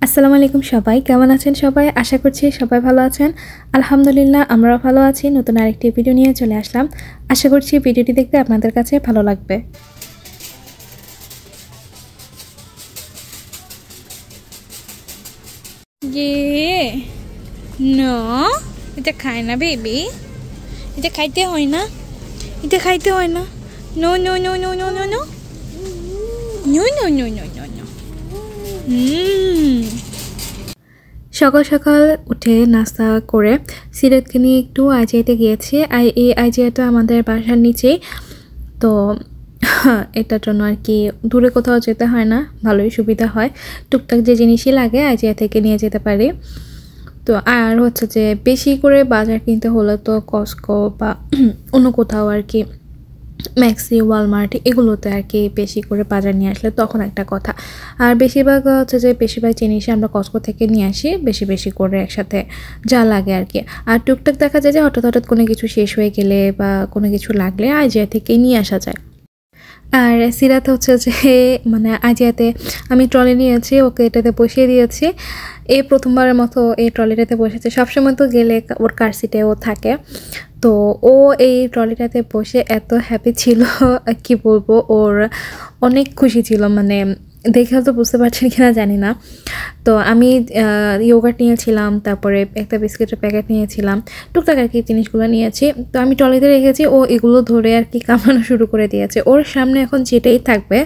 আসসালামু আলাইকুম সবাই, কেমন আছেন সবাই? আশা করছি সবাই ভালো আছেন। আলহামদুলিল্লাহ আমরাও ভালো আছি। নতুন আরেকটি ভিডিও নিয়ে চলে আসলাম। আশা করছি ভিডিওটি দেখতে আপনাদের কাছে ভালো লাগবে। এটা খায় না বেবি, এটা খাইতে হয় না, এটা খাইতে হয় না। No no no no no no no no no no no no no. সকাল সকাল উঠে নাস্তা করে সিরাতকে নিয়ে একটু আইজিআইতে গিয়েছি। এই আইজিআইটা আমাদের বাসার নিচেই, তো এটার জন্য আর কি দূরে কোথাও যেতে হয় না, ভালোই সুবিধা হয়। টুকটাক যে জিনিসই লাগে আইজিআই থেকে নিয়ে যেতে পারি। তো আর হচ্ছে যে বেশি করে বাজার কিনতে হলে তো কস্কো বা অন্য কোথাও আর কি ম্যাক্সি, ওয়ালমার্ট এগুলোতে আর কি বেশি করে বাজার নিয়ে আসলে তখন একটা কথা। আর বেশিরভাগ হচ্ছে যে বেশিরভাগ জিনিসই আমরা কস্কো থেকে নিয়ে আসি বেশি বেশি করে একসাথে যা লাগে আর কি। আর টুকটাক দেখা যায় যে হঠাৎ হঠাৎ কোনো কিছু শেষ হয়ে গেলে বা কোনো কিছু লাগলে আইজিআই থেকে নিয়ে আসা যায়। আর সিরাত হচ্ছে যে মানে আইজিআইতে আমি ট্রলি নিয়েছি, ওকে এটাতে বসিয়ে দিয়েছি। এই প্রথমবারের মতো এই ট্রলিটাতে বসেছে। সবসময় তো গেলে ওর কার সিটে ও থাকে, তো ও এই ট্রলিটাতে বসে এত হ্যাপি ছিল কি বলবো, ওর অনেক খুশি ছিল। মানে দেখে হয়তো বুঝতে পারছেন কিনা জানি না। তো আমি ইয়োগার্ট নিয়েছিলাম, তারপরে একটা বিস্কিটের প্যাকেট নিয়েছিলাম, টুকটাক আর কি জিনিসগুলো নিয়েছি। তো আমি ট্রলিতে রেখেছি, ও এগুলো ধরে আর কি কামড়ানো শুরু করে দিয়েছে। ওর সামনে এখন যেটাই থাকবে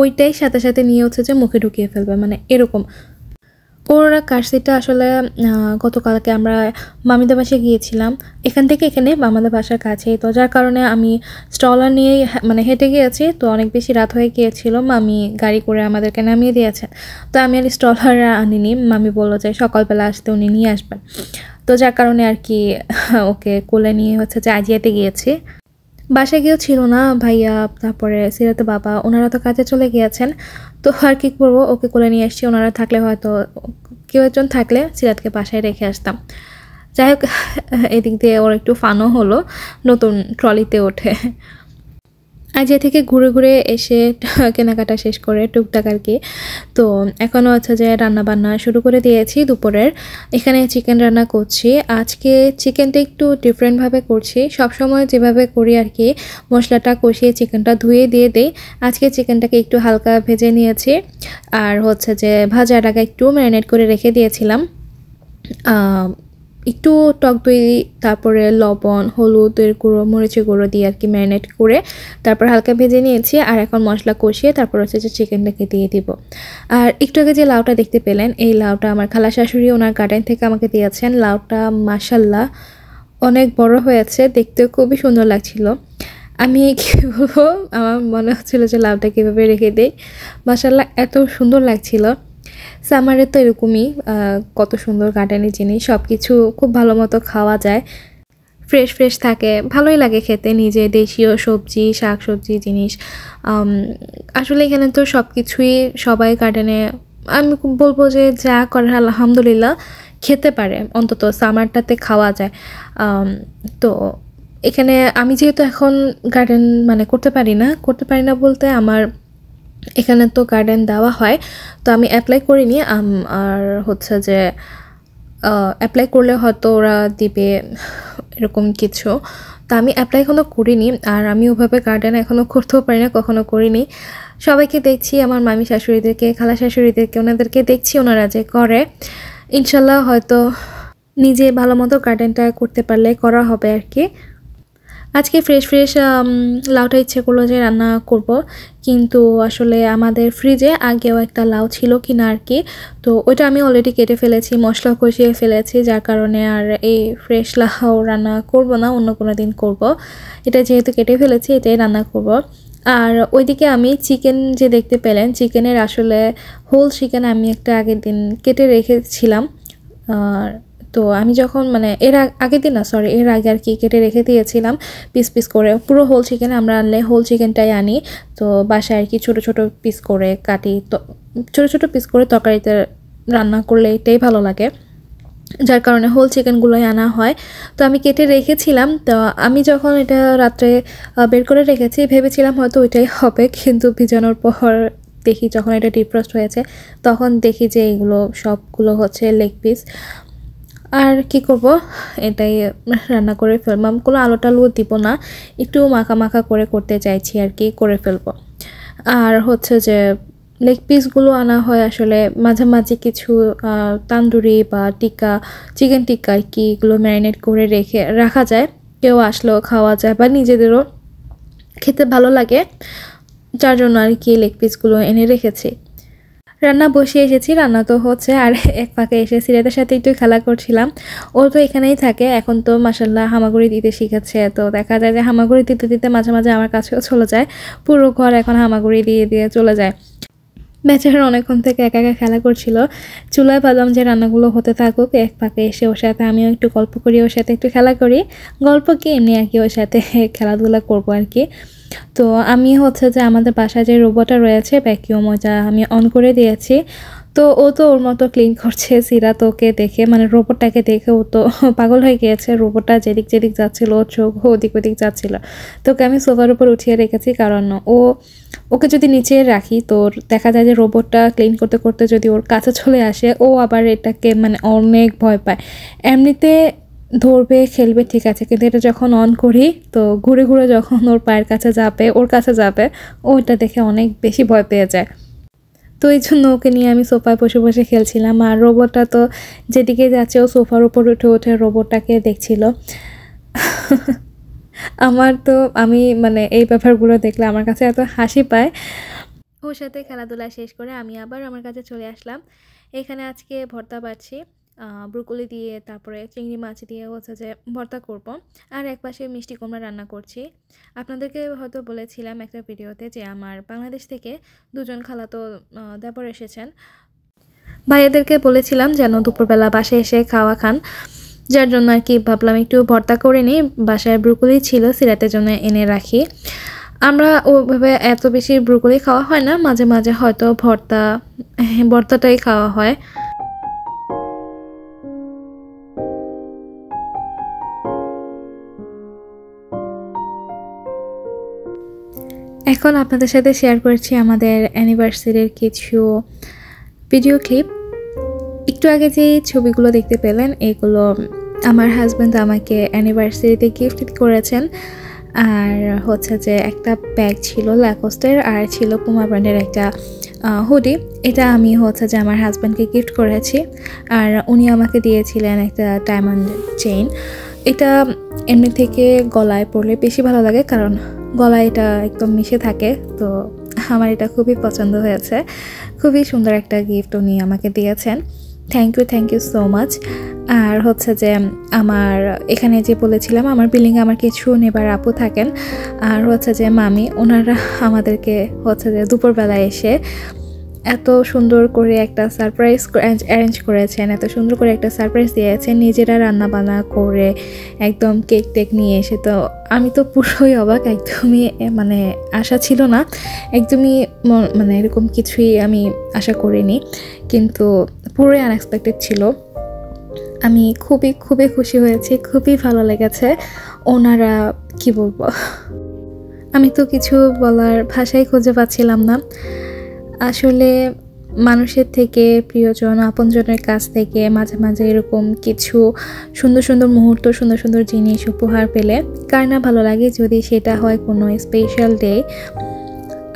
ওইটাই সাথে সাথে নিয়ে হচ্ছে যে মুখে ঢুকিয়ে ফেলবে, মানে এরকম। ওর কার সিটটা আসলে গতকালকে আমরা মামিদের বাসায় গিয়েছিলাম, এখান থেকে এখানে আমাদের বাসার কাছেই, তো যার কারণে আমি স্টলার নিয়েই মানে হেঁটে গিয়েছি। তো অনেক বেশি রাত হয়ে গিয়েছিল, মামি গাড়ি করে আমাদেরকে নামিয়ে দিয়েছেন। তো আমি আর স্টলার আনিনি, মামি বললো যে সকালবেলা আসতে উনি নিয়ে আসবেন। তো যার কারণে আর কি ওকে কোলে নিয়ে হচ্ছে যে আইজিআইতে গিয়েছি। বাসায় গিয়েও ছিল না ভাইয়া, তারপরে সিরাতের বাবা, ওনারা তো কাজে চলে গিয়েছেন। তো আর কি করবো, ওকে কোলে নিয়ে আসছি। ওনারা থাকলে হয়তো কেউ একজন থাকলে সিরাতকে বাসায় রেখে আসতাম। যাই হোক, এদিক দিয়ে ওর একটু ফানও হলো নতুন ট্রলিতে ওঠে। আইজিআই থেকে ঘুরে ঘুরে এসে কেনাকাটা শেষ করে টুকটাক আর কি। তো এখনও হচ্ছে যে রান্না বান্না শুরু করে দিয়েছি দুপুরের। এখানে চিকেন রান্না করছি। আজকে চিকেনটা একটু ডিফারেন্টভাবে করছি, সবসময় যেভাবে করি আর কি, মশলাটা কষিয়ে চিকেনটা ধুয়ে দিয়ে দিই। আজকে চিকেনটাকে একটু হালকা ভেজে নিয়েছি, আর হচ্ছে যে ভাজার আগে একটু ম্যারিনেট করে রেখে দিয়েছিলাম। একটু টক দই, তারপরে লবণ, হলুদের গুঁড়ো, মরিচের গুঁড়ো দিয়ে আর কি ম্যারিনেট করে তারপর হালকা ভেজে নিয়েছি। আর এখন মশলা কষিয়ে তারপর হচ্ছে যে চিকেনটাকে দিয়ে দিব। আর একটু আগে যে লাউটা দেখতে পেলেন, এই লাউটা আমার খালা শাশুড়ি ওনার গার্ডেন থেকে আমাকে দিয়েছেন। লাউটা মাশাল্লাহ অনেক বড় হয়েছে, দেখতেও খুবই সুন্দর লাগছিল। আমি কী বলবো, আমার মনে হচ্ছিলো যে লাউটা কীভাবে রেখে দিই, মাশাল্লাহ এত সুন্দর লাগছিল। সামারে তো এরকমই, কত সুন্দর গার্ডেনের জিনিস, সব কিছু খুব ভালো মতো খাওয়া যায়, ফ্রেশ ফ্রেশ থাকে, ভালোই লাগে খেতে। নিজে দেশীয় সবজি, শাক সবজি জিনিস, আসলে এখানে তো সব কিছুই সবাই গার্ডেনে, আমি বলবো যে যা করে আলহামদুলিল্লাহ খেতে পারে, অন্তত সামারটাতে খাওয়া যায়। তো এখানে আমি যেহেতু এখন গার্ডেন মানে করতে পারি না বলতে আমার এখানে তো গার্ডেন দেওয়া হয়, তো আমি অ্যাপ্লাই করিনি। আর হচ্ছে যে অ্যাপ্লাই করলে হয়তো ওরা দিবে এরকম কিছু, তো আমি অ্যাপ্লাই এখনও করিনি। আর আমি ওভাবে গার্ডেন এখনও করতেও পারি না, কখনো করিনি। সবাইকে দেখছি, আমার মামি শাশুড়িদেরকে, খালা শাশুড়িদেরকে, ওনাদেরকে দেখছি ওনারা যে করে। ইনশাল্লাহ হয়তো নিজে ভালো মতো গার্ডেনটা করতে পারলে করা হবে আর কি। আজকে ফ্রেশ ফ্রেশ লাউটা ইচ্ছে করলো যে রান্না করব, কিন্তু আসলে আমাদের ফ্রিজে আগেও একটা লাউ ছিল কিনা আর কি, তো ওইটা আমি অলরেডি কেটে ফেলেছি, মশলা কষিয়ে ফেলেছি, যার কারণে আর এই ফ্রেশ লাউ রান্না করব না, অন্য কোনো দিন করব। এটা যেহেতু কেটে ফেলেছি এটাই রান্না করব। আর ওইদিকে আমি চিকেন যে দেখতে পেলেন, চিকেনের আসলে হোল চিকেন আমি একটা আগের দিন কেটে রেখেছিলাম। আর তো আমি যখন মানে আগের দিন না, সরি এর আগে আর কি কেটে রেখে দিয়েছিলাম পিস পিস করে। পুরো হোল চিকেন আমরা আনলে হোল চিকেনটাই আনি, তো বাসায় আর কি ছোটো ছোটো পিস করে কাটি, তো ছোটো ছোটো পিস করে তরকারিতে রান্না করলে এটাই ভালো লাগে, যার কারণে হোল চিকেনগুলোই আনা হয়। তো আমি কেটে রেখেছিলাম, তো আমি যখন এটা রাত্রে বের করে রেখেছি ভেবেছিলাম হয়তো ওইটাই হবে, কিন্তু ভিজানোর পর দেখি যখন এটা ডিফ্রস্ট হয়েছে তখন দেখি যে এগুলো সবগুলো হচ্ছে লেগ পিস। আর কি করব, এটাই রান্না করে ফেললাম। কোনো আলু টালু দিব না, একটু মাখা মাখা করে করতে চাইছি আর কি, করে ফেলবো। আর হচ্ছে যে লেগ পিসগুলো আনা হয় আসলে মাঝে মাঝে কিছু তান্দুরি বা টিক্কা, চিকেন টিক্কা আর কি, এগুলো ম্যারিনেট করে রাখা যায়, কেউ আসলেও খাওয়া যায় বা নিজেদেরও খেতে ভালো লাগে, যার জন্য আর কি লেগ পিসগুলো এনে রেখেছি। রান্না বসিয়ে এসেছি, রান্না তো হচ্ছে, আর এক ফাঁকে এসে সিরাতের সাথে একটু খেলা করছিলাম। ও তো এখানেই থাকে, এখন তো মাশাল্লাহ হামাগুড়ি দিতে শিখেছে। তো দেখা যায় যে হামাগুড়ি দিতে দিতে মাঝে মাঝে আমার কাছেও চলে যায়, পুরো ঘর এখন হামাগুড়ি দিয়ে দিয়ে চলে যায়। বেচারা অনেকক্ষণ থেকে একা একা খেলা করছিল। চুলায় ভাবলাম যে রান্নাগুলো হতে থাকুক, এক ফাঁকে এসে ওর সাথে আমিও একটু গল্প করি, ওর সাথে একটু খেলা করি। গল্প কি, এমনি আর কি ওর সাথে খেলাধুলা করবো আর কি। তো আমি হচ্ছে যে আমাদের বাসায় যে রোবটটা রয়েছে ভ্যাকিউম, ওটা আমি অন করে দিয়েছি। তো ও তো ওর মতো ক্লিন করছে। সিরাত ওকে দেখে, মানে রোবটটাকে দেখে ও তো পাগল হয়ে গিয়েছে। রোবটটা যেদিক যেদিক যাচ্ছিল, ওর চোখ ওদিক ওদিক যাচ্ছিল। তোকে আমি সোফার উপর উঠিয়ে রেখেছি, কারণ ওকে যদি নিচে রাখি তো দেখা যায় যে রোবটটা ক্লিন করতে করতে যদি ওর কাছে চলে আসে, ও আবার এটাকে মানে অনেক ভয় পায়। এমনিতে ধরবে খেলবে ঠিক আছে, কিন্তু এটা যখন অন করি তো ঘুরে ঘুরে যখন ওর পায়ের কাছে যাবে, ওর কাছে যাবে, ওটা দেখে অনেক বেশি ভয় পেয়ে যায়। তো এই জন্য ওকে নিয়ে আমি সোফায় বসে বসে খেলছিলাম। আর রোবটটা তো যেদিকে যাচ্ছে ও সোফার উপর উঠে উঠে রোবটটাকে দেখছিল। আমি মানে এই ব্যাপারগুলো দেখলে আমার কাছে এত হাসি পায়। ওর সাথে খেলাধুলা শেষ করে আমি আবার আমার কাছে চলে আসলাম। এখানে আজকে ভর্তা বাড়ছি, ব্রুকলি দিয়ে, তারপরে চিংড়ি মাছ দিয়ে হচ্ছে যে ভর্তা করব। আর একপাশে মিষ্টি কুমড়া রান্না করছি। আপনাদেরকে হয়তো বলেছিলাম একটা ভিডিওতে যে আমার বাংলাদেশ থেকে দুজন খালাতো দেবর এসেছেন। ভাইয়াদেরকে বলেছিলাম যেন দুপুরবেলা বাসায় এসে খাওয়া খান, যার জন্য আর কি ভাবলাম একটু ভর্তা করে নিই। বাসায় ব্রুকলি ছিল, সিরাতের জন্য এনে রাখি। আমরা ওভাবে এত বেশি ব্রুকলি খাওয়া হয় না, মাঝে মাঝে হয়তো ভর্তাটাই খাওয়া হয়। এখন আপনাদের সাথে শেয়ার করছি আমাদের অ্যানিভার্সারির কিছু ভিডিও ক্লিপ। একটু আগে যে ছবিগুলো দেখতে পেলেন, এগুলো আমার হাজব্যান্ড আমাকে অ্যানিভার্সারিতে গিফট করেছেন। আর হচ্ছে যে একটা ব্যাগ ছিল ল্যাকোস্টের, আর ছিল পুমা ব্র্যান্ডের একটা হুডি। এটা আমি হচ্ছে যে আমার হাজব্যান্ডকে গিফট করেছি। আর উনি আমাকে দিয়েছিলেন একটা ডায়মন্ড চেইন। এটা এমনি থেকে গলায় পরলে বেশি ভালো লাগে, কারণ গলায় এটা একদম মিশে থাকে। তো আমার এটা খুবই পছন্দ হয়েছে, খুবই সুন্দর একটা গিফট উনি আমাকে দিয়েছেন। Thank you so much. আর হচ্ছে যে আমার এখানে যে বলেছিলাম আমার বিল্ডিংয়ে আমার কিছু নেবার আপু থাকেন, আর হচ্ছে যে মামি, ওনারা আমাদেরকে হচ্ছে যে দুপুরবেলায় এসে এত সুন্দর করে একটা সারপ্রাইজ অ্যারেঞ্জ করেছেন, এত সুন্দর করে একটা সারপ্রাইজ দিয়েছেন, নিজেরা রান্না বান্না করে একদম কেক টেক নিয়ে এসে। তো আমি তো পুরোই অবাক, একদমই মানে আশা ছিল না, একদমই মানে এরকম কিছুই আমি আশা করিনি, কিন্তু পুরোই আনএক্সপেক্টেড ছিল। আমি খুবই খুবই খুশি হয়েছি, খুবই ভালো লেগেছে। ওনারা কি বলবো, আমি তো কিছু বলার ভাষাই খুঁজে পাচ্ছিলাম না। আসলে মানুষের থেকে, প্রিয়জন আপনজনের কাছ থেকে মাঝে মাঝে এরকম কিছু সুন্দর সুন্দর মুহূর্ত, সুন্দর সুন্দর জিনিস উপহার পেলে কার না ভালো লাগে, যদি সেটা হয় কোনো স্পেশাল ডে।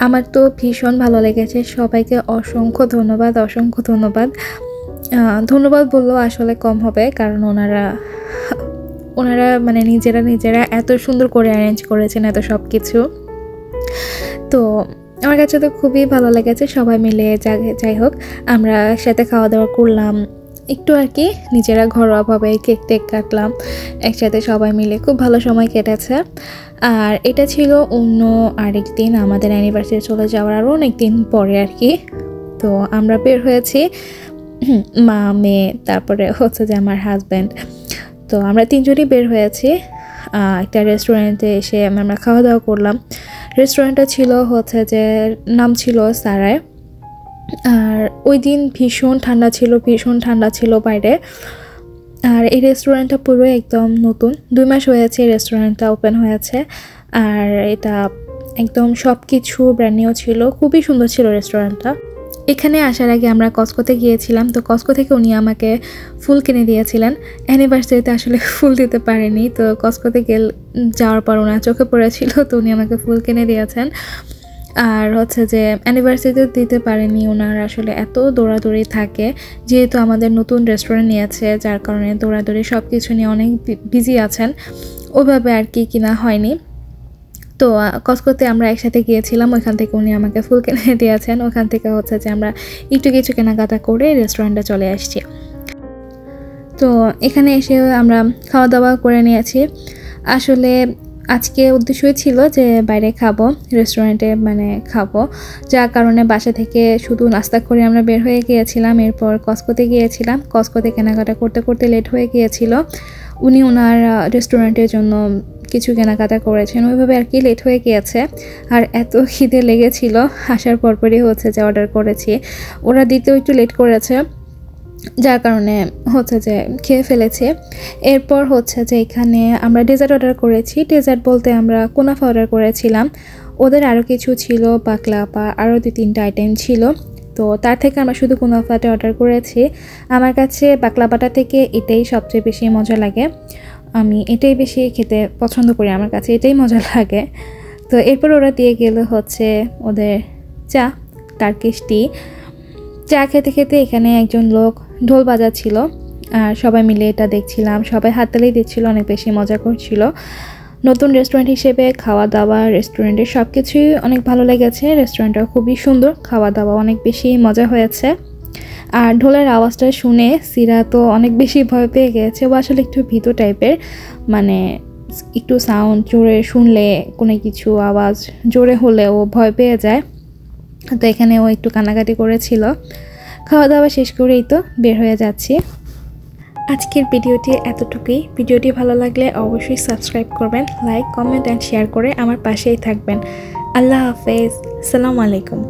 আমার তো ভীষণ ভালো লেগেছে। সবাইকে অসংখ্য ধন্যবাদ, অসংখ্য ধন্যবাদ। ধন্যবাদ বললেও আসলে কম হবে, কারণ ওনারা মানে নিজেরা এত সুন্দর করে অ্যারেঞ্জ করেছেন এত সব কিছু। তো আমার কাছে তো খুবই ভালো লেগেছে। সবাই মিলে যাই হোক আমরা একসাথে খাওয়া দাওয়া করলাম একটু আর কি, নিজেরা ঘরোয়াভাবে কেক টেক কাটলাম একসাথে সবাই মিলে, খুব ভালো সময় কেটেছে। আর এটা ছিল অন্য আরেক দিন, আমাদের অ্যানিভার্সারি চলে যাওয়ার আরও অনেক দিন পরে আর কি। তো আমরা বের হয়েছি, মা, মেয়ে, তারপরে হচ্ছে যে আমার হাজব্যান্ড। তো আমরা তিনজনই বের হয়েছি একটা রেস্টুরেন্টে এসে আমরা খাওয়া দাওয়া করলাম। রেস্টুরেন্টটা ছিল হচ্ছে যে নাম ছিল সারায়। আর ওই দিন ভীষণ ঠান্ডা ছিল বাইরে। আর এই রেস্টুরেন্টটা পুরো একদম নতুন, 2 মাস হয়েছে রেস্টুরেন্টটা ওপেন হয়েছে। আর এটা একদম সব কিছু ব্র্যান্ড নিউ ছিল, খুবই সুন্দর ছিল রেস্টুরেন্টটা। এখানে আসার আগে আমরা কসকোতে গিয়েছিলাম, তো কসকো থেকে উনি আমাকে ফুল কিনে দিয়েছিলেন। অ্যানিভার্সারিতে আসলে ফুল দিতে পারেনি, তো কসকোতে যাওয়ার পর ওনার চোখে পড়েছিল, তো উনি আমাকে ফুল কিনে দিয়েছেন। আর হচ্ছে যে অ্যানিভার্সারিতে দিতে পারেনি, ওনার আসলে এত দৌড়াদৌড়ি থাকে, যেহেতু আমাদের নতুন রেস্টুরেন্ট নিয়েছে, যার কারণে দৌড়াদৌড়ি সব কিছু নিয়ে অনেক বিজি আছেন, ওভাবে আর কি কিনা হয়নি। তো কসকোতে আমরা একসাথে গিয়েছিলাম, ওইখান থেকে উনি আমাকে ফুল কিনে দিয়েছেন। ওখান থেকে হচ্ছে যে আমরা একটু কিছু কেনাকাটা করে রেস্টুরেন্টে চলে আসছি। তো এখানে এসে আমরা খাওয়া দাওয়া করে নিয়েছি। আসলে আজকে উদ্দেশ্যই ছিল যে বাইরে খাবো, রেস্টুরেন্টে মানে খাবো, যার কারণে বাসা থেকে শুধু নাস্তা করে আমরা বের হয়ে গিয়েছিলাম। এরপর কসকোতে গিয়েছিলাম, কসকোতে কেনাকাটা করতে করতে লেট হয়ে গিয়েছিল। উনি ওনার রেস্টুরেন্টের জন্য কিছু কেনাকাটা করেছেন, ওইভাবে আর কি লেট হয়ে গিয়েছে। আর এত খিদে লেগেছিল, আসার পরপরই হচ্ছে যে অর্ডার করেছি। ওরা দিতেও একটু লেট করেছে, যার কারণে হচ্ছে যে খেয়ে ফেলেছে। এরপর হচ্ছে যে এখানে আমরা ডেজার্ট অর্ডার করেছি। ডেজার্ট বলতে আমরা কুনাফা অর্ডার করেছিলাম, ওদের আরও কিছু ছিল, বাকলাপা আরও 2-3টা আইটেম ছিল। তো তার থেকে আমরা শুধু কুনাফাটা অর্ডার করেছি। আমার কাছে বাকলাপাটা থেকে এটাই সবচেয়ে বেশি মজা লাগে, আমি এটাই বেশি খেতে পছন্দ করি, আমার কাছে এটাই মজা লাগে। তো এরপর ওরা দিয়ে গেল হচ্ছে ওদের চা, টার্কিশ টি। চা খেতে খেতে এখানে একজন লোক ঢোল বাজাচ্ছিল, আর সবাই মিলে এটা দেখছিলাম, সবাই হাততালি দিচ্ছিল, অনেক বেশি মজা করছিল। নতুন রেস্টুরেন্ট হিসেবে খাওয়া দাওয়া, রেস্টুরেন্টের সব কিছুই অনেক ভালো লেগেছে। রেস্টুরেন্টটা খুবই সুন্দর, খাওয়া দাওয়া অনেক বেশি মজা হয়েছে। আর ঢোলের আওয়াজটা শুনে সিরা তো অনেক বেশি ভয় পেয়ে গেছে। ও আসলে একটু ভীতু টাইপের, মানে একটু সাউন্ড জোরে শুনলে, কোনো কিছু আওয়াজ জোরে হলে ও ভয় পেয়ে যায়। তো এখানে ও একটু কান্নাকাটি করেছিল। খাওয়া দাওয়া শেষ করেই তো বের হয়ে যাচ্ছি। আজকের ভিডিওটি এতটুকুই। ভিডিওটি ভালো লাগলে অবশ্যই সাবস্ক্রাইব করবেন, লাইক, কমেন্ট অ্যান্ড শেয়ার করে আমার পাশেই থাকবেন। আল্লাহ হাফেজ, আসসালামু আলাইকুম।